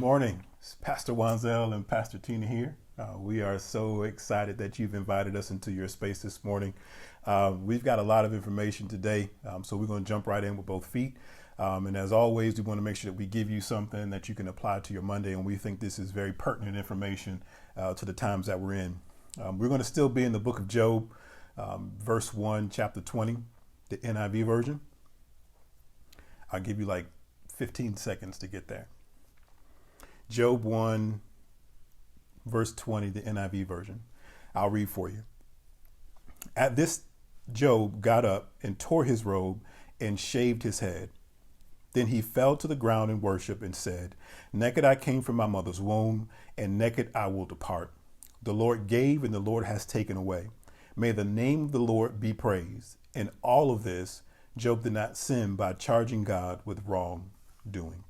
morning. It's Pastor Wanzell and Pastor Tina here. We are so excited that you've invited us into your space this morning. We've got a lot of information today, so we're going to jump right in with both feet. And as always, we want to make sure that we give you something that you can apply to your Monday, and we think this is very pertinent information to the times that we're in. We're going to still be in the book of Job, verse 1, chapter 20, the NIV version. I'll give you like 15 seconds to get there. Job 1, verse 20, the NIV version. I'll read for you. At this, Job got up and tore his robe and shaved his head. Then he fell to the ground in worship and said, "Naked I came from my mother's womb, and naked I will depart. The Lord gave, and the Lord has taken away. May the name of the Lord be praised." In all of this, Job did not sin by charging God with wrongdoing.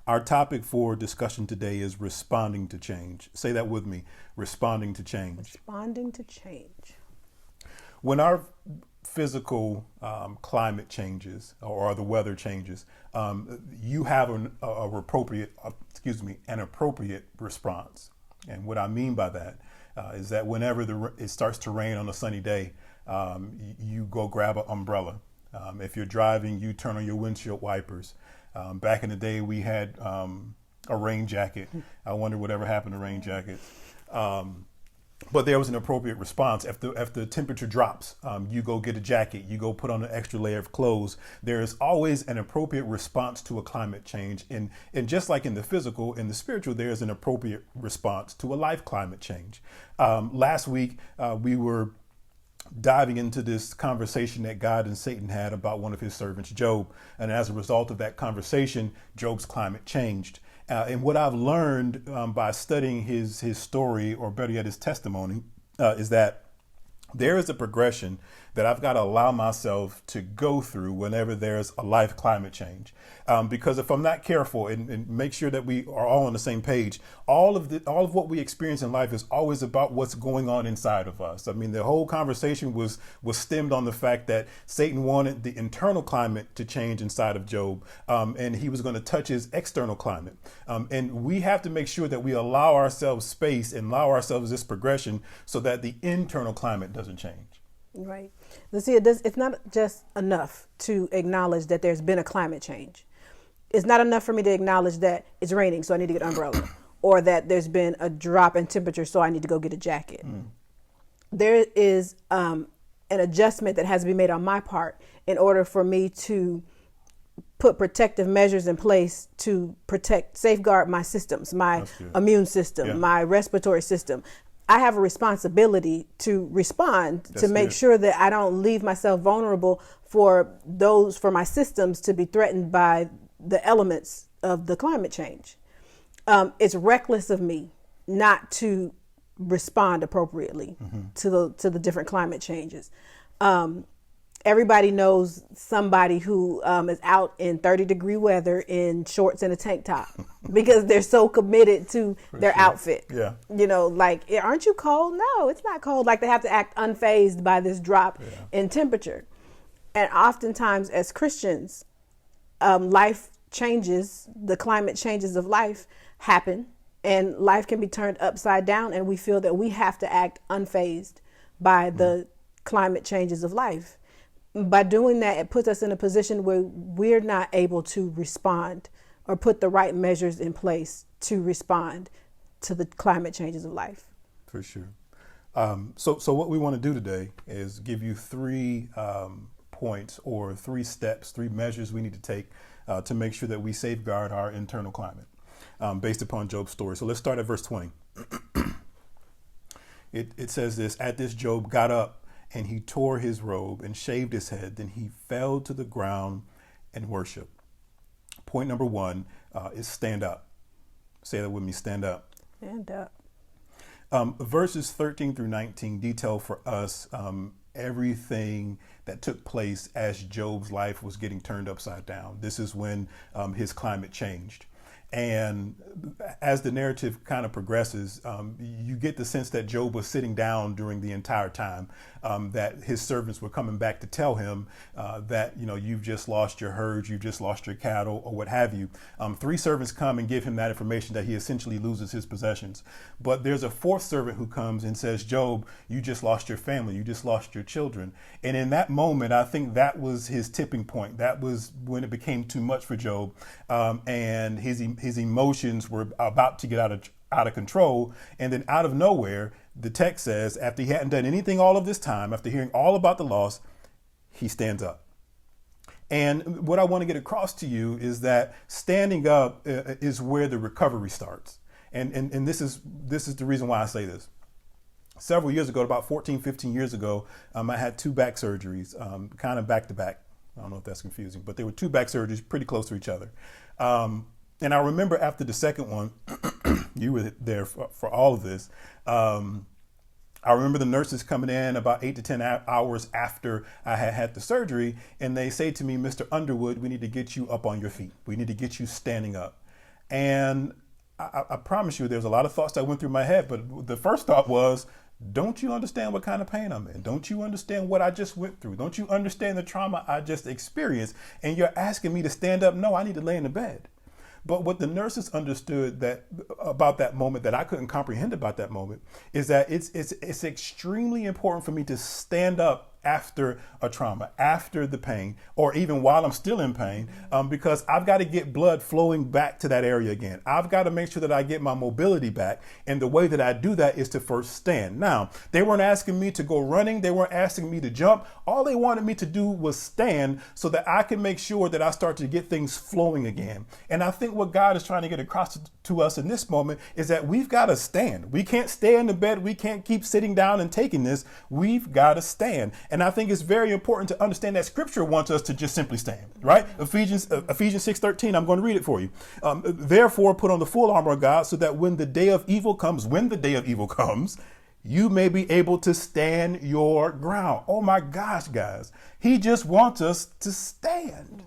Our topic for discussion today is responding to change. Say that with me, responding to change. Responding to change. When our physical climate changes or the weather changes, you have an appropriate response. And what I mean by that is that whenever it starts to rain on a sunny day, you go grab an umbrella. If you're driving, you turn on your windshield wipers. Back in the day, we had a rain jacket. I wonder whatever happened to rain jackets. But there was an appropriate response. If the temperature drops, you go get a jacket. You go put on an extra layer of clothes. There is always an appropriate response to a climate change. And just like in the physical, in the spiritual, there is an appropriate response to a life climate change. Last week, we were diving into this conversation that God and Satan had about one of his servants, Job. And as a result of that conversation, Job's climate changed. And what I've learned by studying his story, or better yet, his testimony, is that there is a progression that I've got to allow myself to go through whenever there's a life climate change. Because if I'm not careful and make sure that we are all on the same page, all of what we experience in life is always about what's going on inside of us. I mean, the whole conversation was stemmed on the fact that Satan wanted the internal climate to change inside of Job, and he was going to touch his external climate. And we have to make sure that we allow ourselves space and allow ourselves this progression so that the internal climate doesn't change. Right. Let's see, it's not just enough to acknowledge that there's been a climate change. It's not enough for me to acknowledge that it's raining, so I need to get an umbrella, or that there's been a drop in temperature, so I need to go get a jacket. There is an adjustment that has to be made on my part in order for me to put protective measures in place to safeguard my systems, my immune system, my respiratory system. I have a responsibility to respond to make sure that I don't leave myself vulnerable for my systems to be threatened by the elements of the climate change. It's reckless of me not to respond appropriately to the different climate changes. Everybody knows somebody who is out in 30-degree weather in shorts and a tank top because they're so committed to their outfit. Yeah. You know, like, aren't you cold? No, it's not cold. Like, they have to act unfazed by this drop in temperature. And oftentimes as Christians, life changes, the climate changes of life happen, and life can be turned upside down, and we feel that we have to act unfazed by the climate changes of life. By doing that, it puts us in a position where we're not able to respond or put the right measures in place to respond to the climate changes of life. For sure. So what we want to do today is give you 3 points or 3 steps, 3 measures we need to take to make sure that we safeguard our internal climate based upon Job's story. So let's start at verse 20. It says this: "At this, Job got up, and he tore his robe and shaved his head. Then he fell to the ground and worshiped." Point number 1 is stand up. Say that with me, stand up. Stand up. Verses 13 through 19 detail for us everything that took place as Job's life was getting turned upside down. This is when his climate changed. And as the narrative kind of progresses, you get the sense that Job was sitting down during the entire time, that his servants were coming back to tell him that, you've just lost your herds, you've just lost your cattle, or what have you. 3 servants come and give him that information that he essentially loses his possessions. But there's a 4th servant who comes and says, Job, you just lost your family, you just lost your children. And in that moment, I think that was his tipping point. That was when it became too much for Job, and his emotions were about to get out of control. And then out of nowhere, the text says, after he hadn't done anything all of this time, after hearing all about the loss, he stands up. And what I want to get across to you is that standing up is where the recovery starts. And this is the reason why I say this. Several years ago, about 14, 15 years ago, I had 2 back surgeries, kind of back to back. I don't know if that's confusing, but they were 2 back surgeries pretty close to each other. And I remember after the second one, you were there for all of this. I remember the nurses coming in about 8 to 10 hours after I had the surgery, and they say to me, Mr. Underwood, we need to get you up on your feet. We need to get you standing up. And I promise you, there's a lot of thoughts that went through my head, but the first thought was, don't you understand what kind of pain I'm in? Don't you understand what I just went through? Don't you understand the trauma I just experienced? And you're asking me to stand up? No, I need to lay in the bed. But what the nurses understood about that moment that I couldn't comprehend about that moment is that it's extremely important for me to stand up after a trauma, after the pain, or even while I'm still in pain, because I've got to get blood flowing back to that area again. I've got to make sure that I get my mobility back. And the way that I do that is to first stand. Now, they weren't asking me to go running. They weren't asking me to jump. All they wanted me to do was stand so that I can make sure that I start to get things flowing again. And I think what God is trying to get across to us in this moment is that we've got to stand. We can't stay in the bed. We can't keep sitting down and taking this. We've got to stand. And I think it's very important to understand that Scripture wants us to just simply stand, right? Ephesians 6:13, I'm going to read it for you. Therefore, put on the full armor of God so that when the day of evil comes, you may be able to stand your ground. Oh my gosh, guys. He just wants us to stand.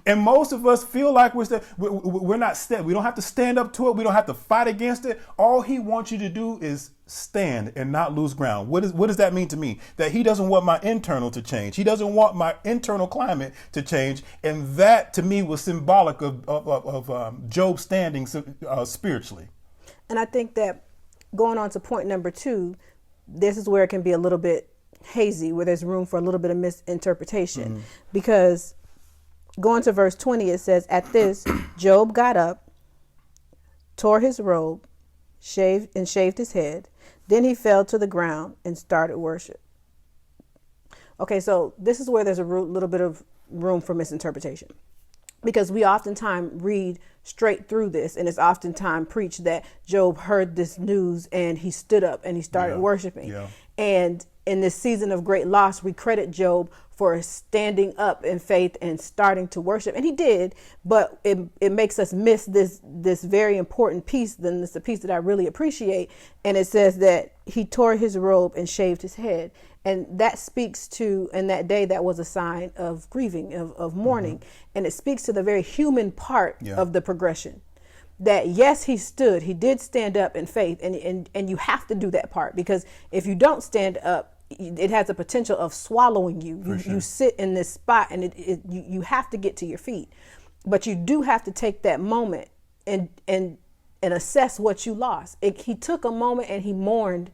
And most of us feel like we're not stand. We don't have to stand up to it. We don't have to fight against it. All he wants you to do is stand and not lose ground. What does that mean to me? That he doesn't want my internal to change. He doesn't want my internal climate to change. And that to me was symbolic of Job standing spiritually. And I think that going on to point number 2, this is where it can be a little bit hazy, where there's room for a little bit of misinterpretation. Because going to verse 20, it says, at this, Job got up, tore his robe, shaved his head. Then he fell to the ground and started worship. Okay, so this is where there's a little bit of room for misinterpretation, because we oftentimes read straight through this, and it's oftentimes preached that Job heard this news and he stood up and he started worshiping. Yeah. And in this season of great loss, we credit Job for standing up in faith and starting to worship. And he did, but it makes us miss this very important piece. Then it's a piece that I really appreciate. And it says that he tore his robe and shaved his head. And that speaks to, in that day, that was a sign of grieving, of mourning. And it speaks to the very human part of the progression. That yes, he did stand up in faith, and you have to do that part, because if you don't stand up, it has a potential of swallowing you. You sit in this spot, and you have to get to your feet, but you do have to take that moment and assess what you lost. He took a moment and he mourned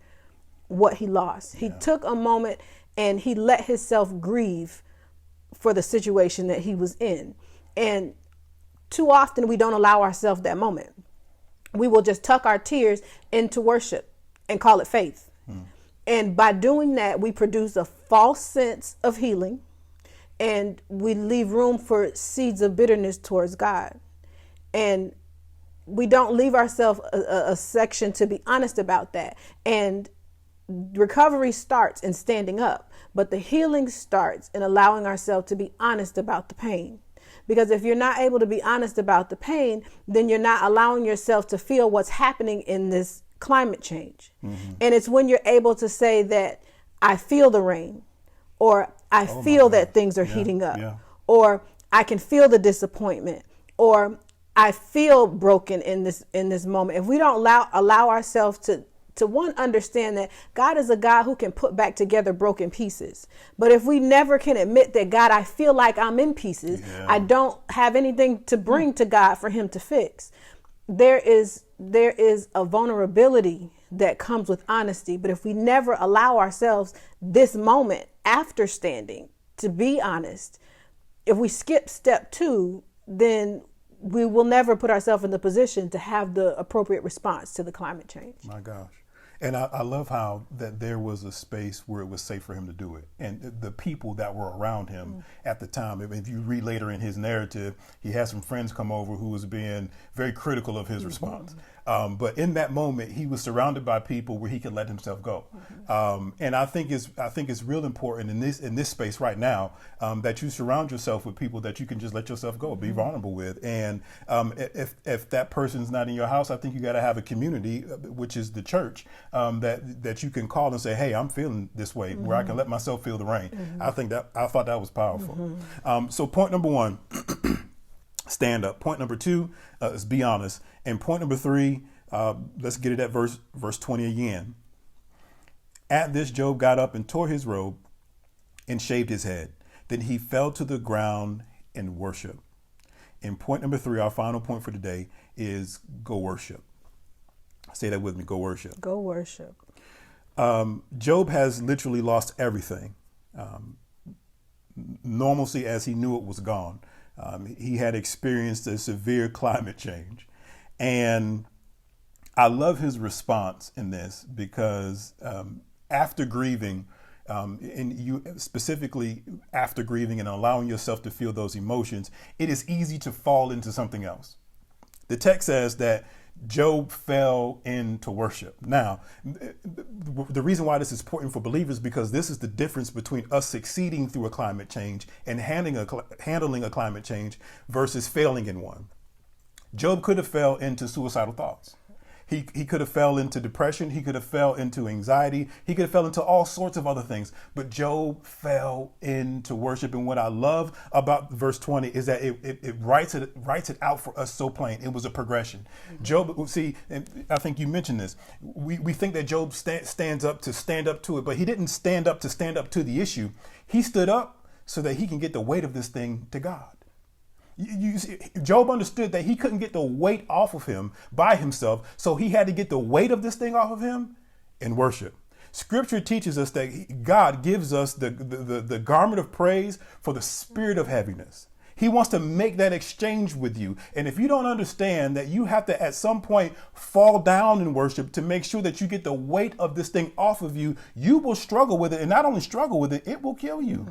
what he lost. He took a moment and he let himself grieve for the situation that he was in. And too often we don't allow ourselves that moment. We will just tuck our tears into worship and call it faith. And by doing that, we produce a false sense of healing, and we leave room for seeds of bitterness towards God. And we don't leave ourselves a section to be honest about that. And recovery starts in standing up, but the healing starts in allowing ourselves to be honest about the pain. Because if you're not able to be honest about the pain, then you're not allowing yourself to feel what's happening in this climate change. And it's when you're able to say that I feel the rain, or I feel that things are heating up, or I can feel the disappointment, or I feel broken in this moment. If we don't allow ourselves to one, understand that God is a God who can put back together broken pieces. But if we never can admit that, God, I feel like I'm in pieces, I don't have anything to bring to God for him to fix. There is a vulnerability that comes with honesty. But if we never allow ourselves this moment after standing to be honest, if we skip step 2, then we will never put ourselves in the position to have the appropriate response to the climate change. My gosh. And I love how that there was a space where it was safe for him to do it. And the people that were around him at the time, if you read later in his narrative, he had some friends come over who was being very critical of his response. But in that moment, he was surrounded by people where he could let himself go. And I think it's real important in this space right now that you surround yourself with people that you can just let yourself go, be vulnerable with. And if that person's not in your house, I think you got to have a community, which is the church, that you can call and say, hey, I'm feeling this way, where I can let myself feel the rain. I thought that was powerful. So point number 1. Stand up. Point number 2 is be honest. And point number 3, let's get it at verse 20 again. At this, Job got up and tore his robe and shaved his head. Then he fell to the ground and worshiped. And point number 3, our final point for today, is go worship. Say that with me. Go worship. Go worship. Job has literally lost everything. Normalcy as he knew it was gone. He had experienced a severe climate change. And I love his response in this because after grieving, and you specifically after grieving and allowing yourself to feel those emotions, it is easy to fall into something else. The text says that Job fell into worship. Now, the reason why this is important for believers, because this is the difference between us succeeding through a climate change and handling a climate change versus failing in one. Job could have fell into suicidal thoughts. He could have fell into depression. He could have fell into anxiety. He could have fell into all sorts of other things. But Job fell into worship. And what I love about verse 20 is that it writes it out for us so plain. It was a progression. Job, see, and I think you mentioned this. We think that Job stands up to stand up to it, but he didn't stand up to the issue. He stood up so that he can get the weight of this thing to God. You see, Job understood that he couldn't get the weight off of him by himself, so he had to get the weight of this thing off of him in worship. Scripture teaches us that God gives us the garment of praise for the spirit of heaviness. He wants to make that exchange with you. And if you don't understand that you have to at some point fall down in worship to make sure that you get the weight of this thing off of you, you will struggle with it. And not only struggle with it, it will kill you.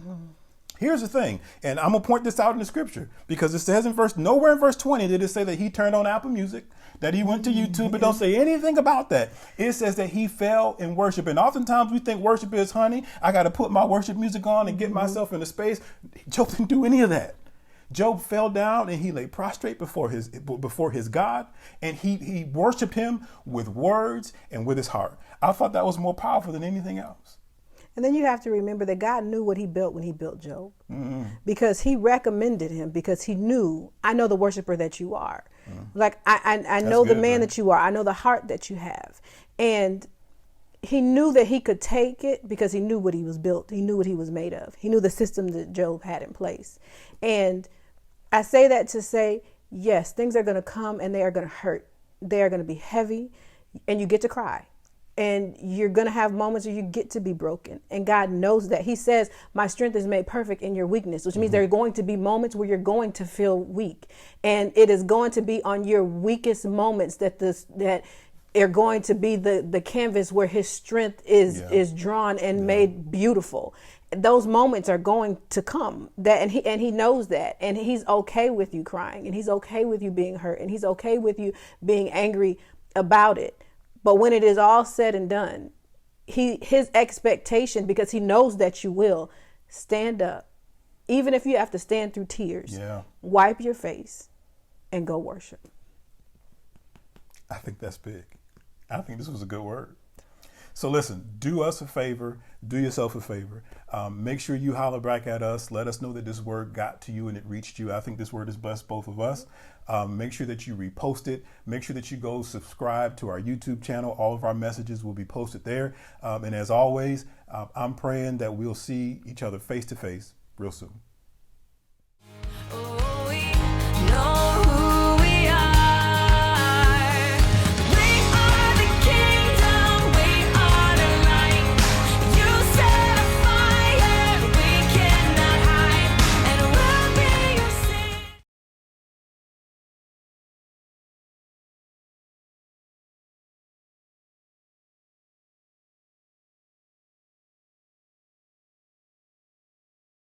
Here's the thing, and I'm going to point this out in the scripture, because it says nowhere in verse 20 did it say that he turned on Apple Music, that he went to YouTube. It don't say anything about that. It says that he fell in worship. And oftentimes we think worship is, honey, I got to put my worship music on and get myself in a space. Job didn't do any of that. Job fell down and he lay prostrate before his God, and he worshiped him with words and with his heart. I thought that was more powerful than anything else. And then you have to remember that God knew what he built when he built Job, because he recommended him, because he knew, I know the worshiper that you are. Like, I know the man that you are. I know the heart that you have. And he knew that he could take it because he knew what he was built. He knew what he was made of. He knew the system that Job had in place. And I say that to say, yes, things are going to come and they are going to hurt. They are going to be heavy, and you get to cry. And you're going to have moments where you get to be broken. And God knows that. He says, my strength is made perfect in your weakness, which means there are going to be moments where you're going to feel weak. And it is going to be on your weakest moments that are going to be the canvas where his strength is drawn and made beautiful. Those moments are going to come, and he knows that, and he's okay with you crying, and he's okay with you being hurt, and he's okay with you being angry about it. But when it is all said and done, his expectation, because he knows that you will, stand up. Even if you have to stand through tears, wipe your face and go worship. I think that's big. I think this was a good word. So listen, do us a favor, do yourself a favor. Make sure you holler back at us. Let us know that this word got to you and it reached you. I think this word has blessed both of us. Make sure that you repost it. Make sure that you go subscribe to our YouTube channel. All of our messages will be posted there. And as always, I'm praying that we'll see each other face to face real soon.